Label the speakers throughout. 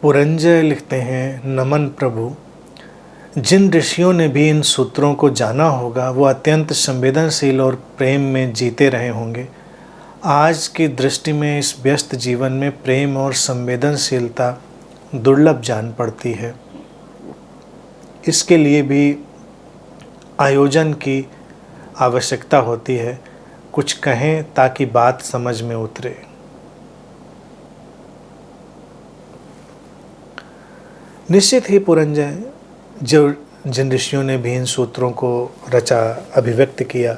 Speaker 1: पुरंजय लिखते हैं, नमन प्रभु। जिन ऋषियों ने भी इन सूत्रों को जाना होगा वो अत्यंत संवेदनशील और प्रेम में जीते रहे होंगे। आज की दृष्टि में इस व्यस्त जीवन में प्रेम और संवेदनशीलता दुर्लभ जान पड़ती है। इसके लिए भी आयोजन की आवश्यकता होती है। कुछ कहें ताकि बात समझ में उतरे। निश्चित ही पुरंजय, जिन ऋषियों ने भी इन सूत्रों को रचा, अभिव्यक्त किया,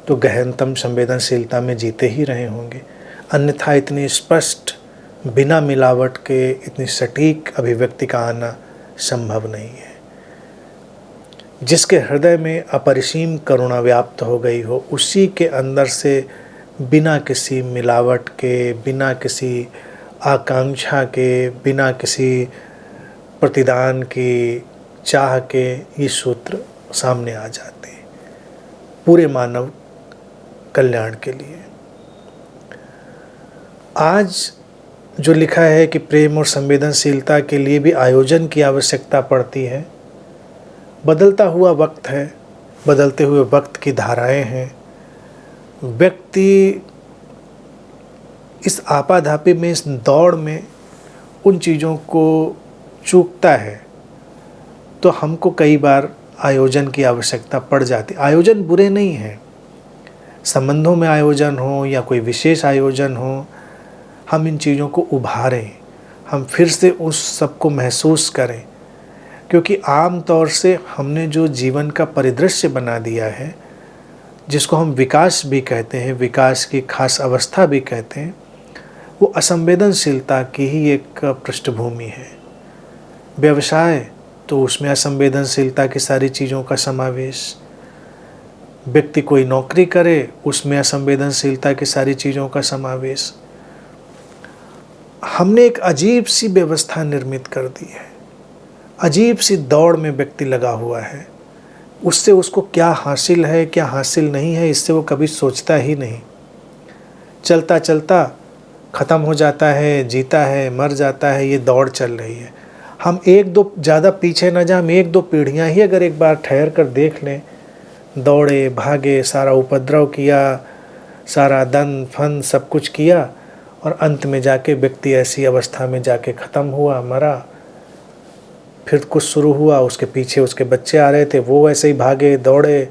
Speaker 1: तो गहनतम संवेदनशीलता में जीते ही रहे होंगे, अन्यथा इतनी स्पष्ट, बिना मिलावट के इतनी सटीक अभिव्यक्ति का आना संभव नहीं है। जिसके हृदय में अपरिसीम करुणा व्याप्त हो गई हो, उसी के अंदर से बिना किसी मिलावट के, बिना किसी आकांक्षा के, बिना किसी प्रतिदान की चाह के ये सूत्र सामने आ जाते हैं पूरे मानव कल्याण के लिए। आज जो लिखा है कि प्रेम और संवेदनशीलता के लिए भी आयोजन की आवश्यकता पड़ती है। बदलता हुआ वक्त है, बदलते हुए वक्त की धाराएं हैं। व्यक्ति इस आपाधापी में, इस दौड़ में उन चीज़ों को चूकता है, तो हमको कई बार आयोजन की आवश्यकता पड़ जाती। आयोजन बुरे नहीं हैं, संबंधों में आयोजन हो या कोई विशेष आयोजन हो, हम इन चीज़ों को उभारें, हम फिर से उस सब को महसूस करें। क्योंकि आम तौर से हमने जो जीवन का परिदृश्य बना दिया है, जिसको हम विकास भी कहते हैं, विकास की खास अवस्था भी कहते हैं, वो असंवेदनशीलता की ही एक पृष्ठभूमि है। व्यवसाय तो उसमें असंवेदनशीलता की सारी चीज़ों का समावेश। व्यक्ति कोई नौकरी करे, उसमें असंवेदनशीलता की सारी चीज़ों का समावेश। हमने एक अजीब सी व्यवस्था निर्मित कर दी है, अजीब सी दौड़ में व्यक्ति लगा हुआ है। उससे उसको क्या हासिल है, क्या हासिल नहीं है, इससे वो कभी सोचता ही नहीं। चलता चलता ख़त्म हो जाता है, जीता है, मर जाता है, ये दौड़ चल रही है। हम एक दो ज़्यादा पीछे न जाएं, एक दो पीढ़ियाँ ही अगर एक बार ठहर कर देख लें, दौड़े भागे, सारा उपद्रव किया, सारा दंड फन सब कुछ किया, और अंत में जाके व्यक्ति ऐसी अवस्था में जाके ख़त्म हुआ, मरा। फिर कुछ शुरू हुआ, उसके पीछे उसके बच्चे आ रहे थे, वो ऐसे ही भागे दौड़े,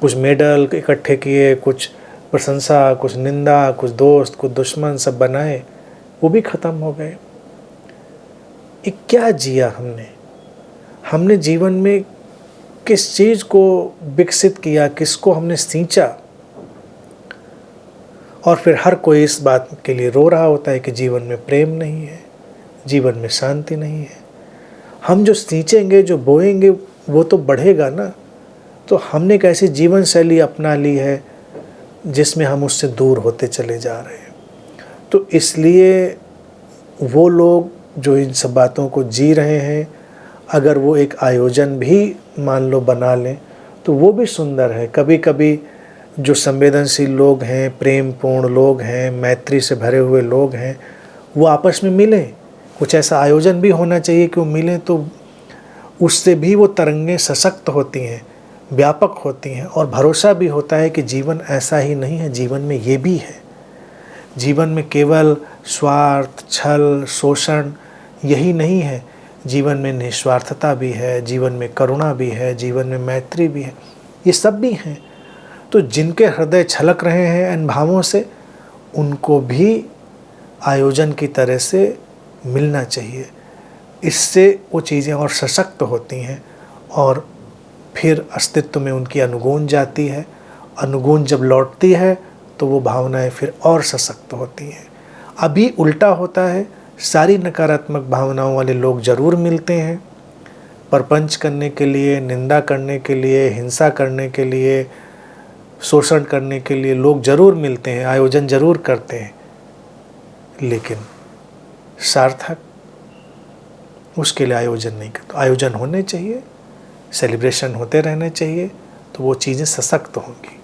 Speaker 1: कुछ मेडल इकट्ठे किए, कुछ प्रशंसा, कुछ निंदा, कुछ दोस्त, कुछ दुश्मन सब बनाए, वो भी ख़त्म हो गए। ये क्या जिया हमने जीवन में किस चीज़ को विकसित किया, किसको हमने सींचा। और फिर हर कोई इस बात के लिए रो रहा होता है कि जीवन में प्रेम नहीं है, जीवन में शांति नहीं है। हम जो सींचेंगे, जो बोएंगे, वो तो बढ़ेगा ना। तो हमने एक ऐसी जीवन शैली अपना ली है जिसमें हम उससे दूर होते चले जा रहे हैं। तो इसलिए वो लोग जो इन सब बातों को जी रहे हैं, अगर वो एक आयोजन भी मान लो बना लें, तो वो भी सुंदर है। कभी कभी जो संवेदनशील लोग हैं, प्रेमपूर्ण लोग हैं, मैत्री से भरे हुए लोग हैं, वो आपस में मिलें। कुछ ऐसा आयोजन भी होना चाहिए कि वो मिलें, तो उससे भी वो तरंगें सशक्त होती हैं, व्यापक होती हैं, और भरोसा भी होता है कि जीवन ऐसा ही नहीं है, जीवन में ये भी है। जीवन में केवल स्वार्थ, छल, शोषण यही नहीं है, जीवन में निस्वार्थता भी है, जीवन में करुणा भी है, जीवन में मैत्री भी है, ये सब भी हैं। तो जिनके हृदय छलक रहे हैं इन भावों से, उनको भी आयोजन की तरह से मिलना चाहिए। इससे वो चीज़ें और सशक्त होती हैं, और फिर अस्तित्व में उनकी अनुगूंज जाती है। अनुगूंज जब लौटती है तो वो भावनाएं फिर और सशक्त होती हैं। अभी उल्टा होता है, सारी नकारात्मक भावनाओं वाले लोग ज़रूर मिलते हैं, परपंच करने के लिए, निंदा करने के लिए, हिंसा करने के लिए, शोषण करने के लिए लोग ज़रूर मिलते हैं, आयोजन ज़रूर करते हैं, लेकिन सार्थक उसके लिए आयोजन नहीं करते। आयोजन होने चाहिए, सेलिब्रेशन होते रहने चाहिए, तो वो चीज़ें सशक्त होंगी।